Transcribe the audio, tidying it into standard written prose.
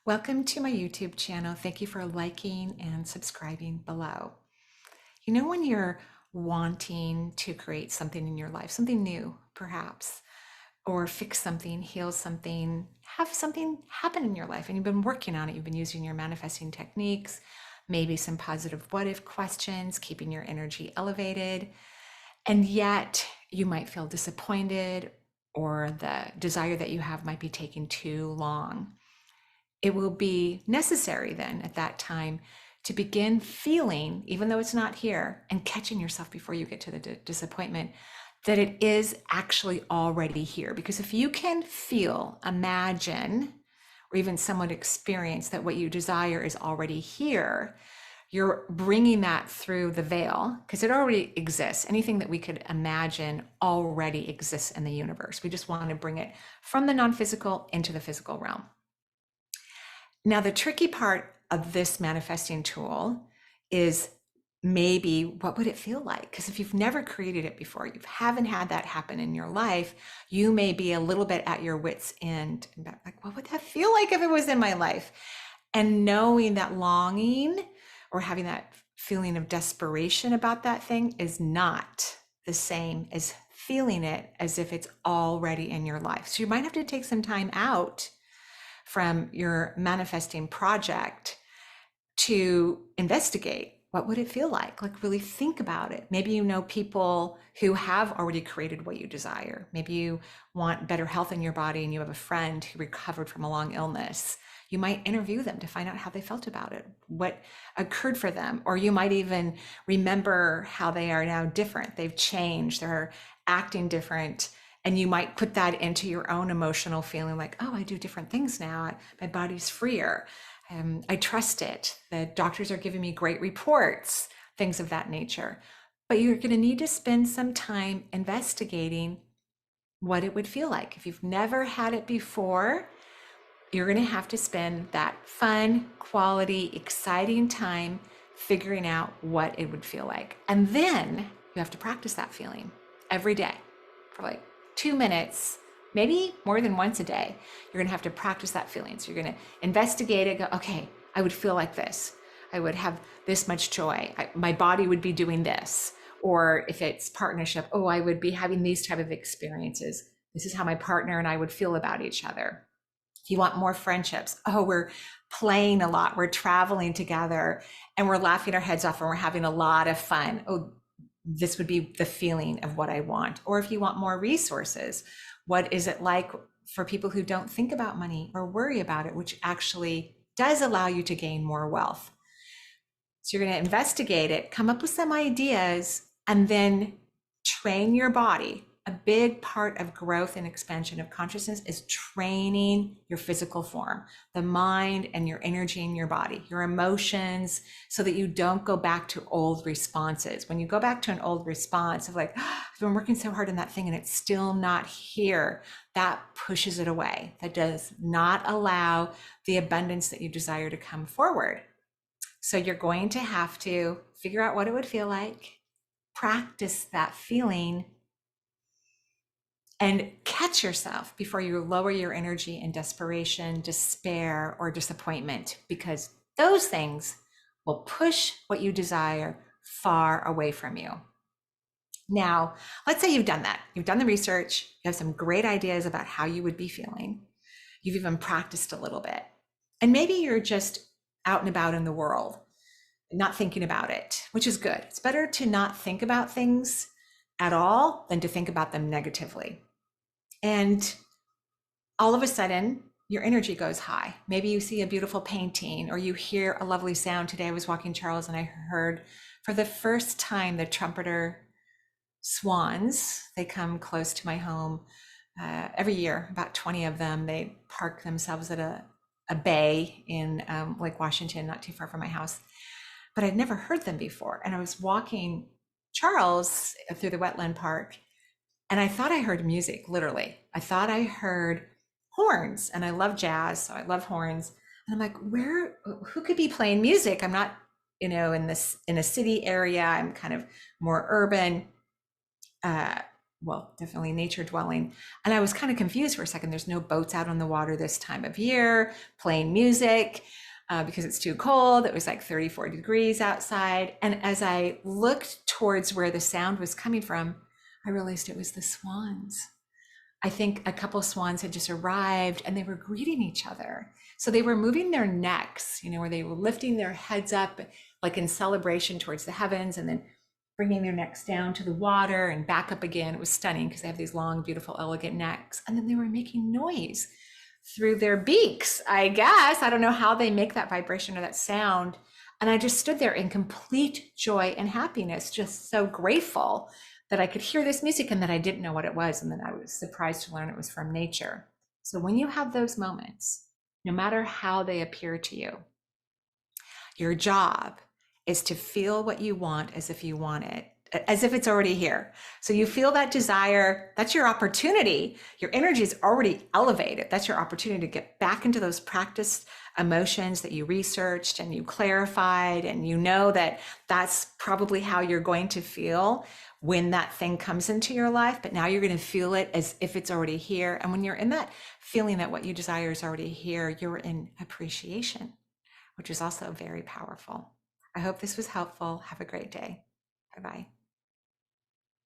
Welcome to my YouTube channel. Thank you for liking and subscribing below. You know, when you're wanting to create something in your life, something new, perhaps, or fix something, heal something, have something happen in your life, and you've been working on it, you've been using your manifesting techniques, maybe some positive what if questions, keeping your energy elevated, and yet you might feel disappointed or the desire that you have might be taking too long. It will be necessary then at that time to begin feeling, even though it's not here, and catching yourself before you get to the disappointment, that it is actually already here. Because if you can feel, imagine, or even somewhat experience that what you desire is already here, you're bringing that through the veil because it already exists. Anything that we could imagine already exists in the universe. We just want to bring it from the non physical into the physical realm. Now, the tricky part of this manifesting tool is maybe what would it feel like? Because if you've never created it before, you haven't had that happen in your life, you may be a little bit at your wits' end. Like, what would that feel like if it was in my life? And knowing that longing or having that feeling of desperation about that thing is not the same as feeling it as if it's already in your life. So you might have to take some time out from your manifesting project to investigate what would it feel like really think about it. Maybe you know people who have already created what you desire. Maybe you want better health in your body and you have a friend who recovered from a long illness. You might interview them to find out how they felt about it, what occurred for them, or you might even remember how they are now different. They've changed, they're acting different, and you might put that into your own emotional feeling like, oh, I do different things now. My body's freer. I trust it. The doctors are giving me great reports, things of that nature. But you're going to need to spend some time investigating what it would feel like. If you've never had it before, you're going to have to spend that fun, quality, exciting time figuring out what it would feel like. And then you have to practice that feeling every day for like 2 minutes, maybe more than once a day. You're going to have to practice that feeling. So you're going to investigate it, go, okay, I would feel like this. I would have this much joy. My body would be doing this. Or if it's partnership, oh, I would be having these type of experiences. This is how my partner and I would feel about each other. If you want more friendships, oh, we're playing a lot, we're traveling together, and we're laughing our heads off and we're having a lot of fun. Oh, this would be the feeling of what I want. Or if you want more resources, what is it like for people who don't think about money or worry about it, which actually does allow you to gain more wealth? So you're going to investigate it, come up with some ideas, and then train your body. A big part of growth and expansion of consciousness is training your physical form, the mind and your energy in your body, your emotions, so that you don't go back to old responses. When you go back to an old response of like, oh, I've been working so hard on that thing and it's still not here, that pushes it away. That does not allow the abundance that you desire to come forward. So you're going to have to figure out what it would feel like, practice that feeling, and catch yourself before you lower your energy in desperation, despair, or disappointment, because those things will push what you desire far away from you. Now, let's say you've done that. You've done the research, you have some great ideas about how you would be feeling. You've even practiced a little bit. And maybe you're just out and about in the world, not thinking about it, which is good. It's better to not think about things at all than to think about them negatively. And all of a sudden, your energy goes high. Maybe you see a beautiful painting or you hear a lovely sound. Today I was walking Charles and I heard for the first time the trumpeter swans. They come close to my home every year, about 20 of them. They park themselves at a bay in Lake Washington, not too far from my house. But I'd never heard them before. And I was walking Charles through the wetland park and I thought I heard music, literally. I thought I heard horns, and I love jazz, so I love horns. And I'm like, who could be playing music? I'm not, in a city area. I'm kind of more urban. well, definitely nature dwelling. And I was kind of confused for a second. There's no boats out on the water this time of year playing music because it's too cold. It was like 34 degrees outside. And as I looked towards where the sound was coming from, I realized it was the swans. I think a couple swans had just arrived and they were greeting each other. So they were moving their necks, where they were lifting their heads up like in celebration towards the heavens and then bringing their necks down to the water and back up again. It was stunning because they have these long, beautiful, elegant necks. And then they were making noise through their beaks, I guess. I don't know how they make that vibration or that sound. And I just stood there in complete joy and happiness, just so grateful that I could hear this music and that I didn't know what it was. And then I was surprised to learn it was from nature. So when you have those moments, no matter how they appear to you, your job is to feel what you want as if you want it, as if it's already here. So you feel that desire, that's your opportunity. Your energy is already elevated. That's your opportunity to get back into those practiced emotions that you researched and you clarified, and you know that that's probably how you're going to feel when that thing comes into your life. But now you're going to feel it as if it's already here. And when you're in that feeling that what you desire is already here, you're in appreciation, which is also very powerful. I hope this was helpful. Have a great day. Bye-bye.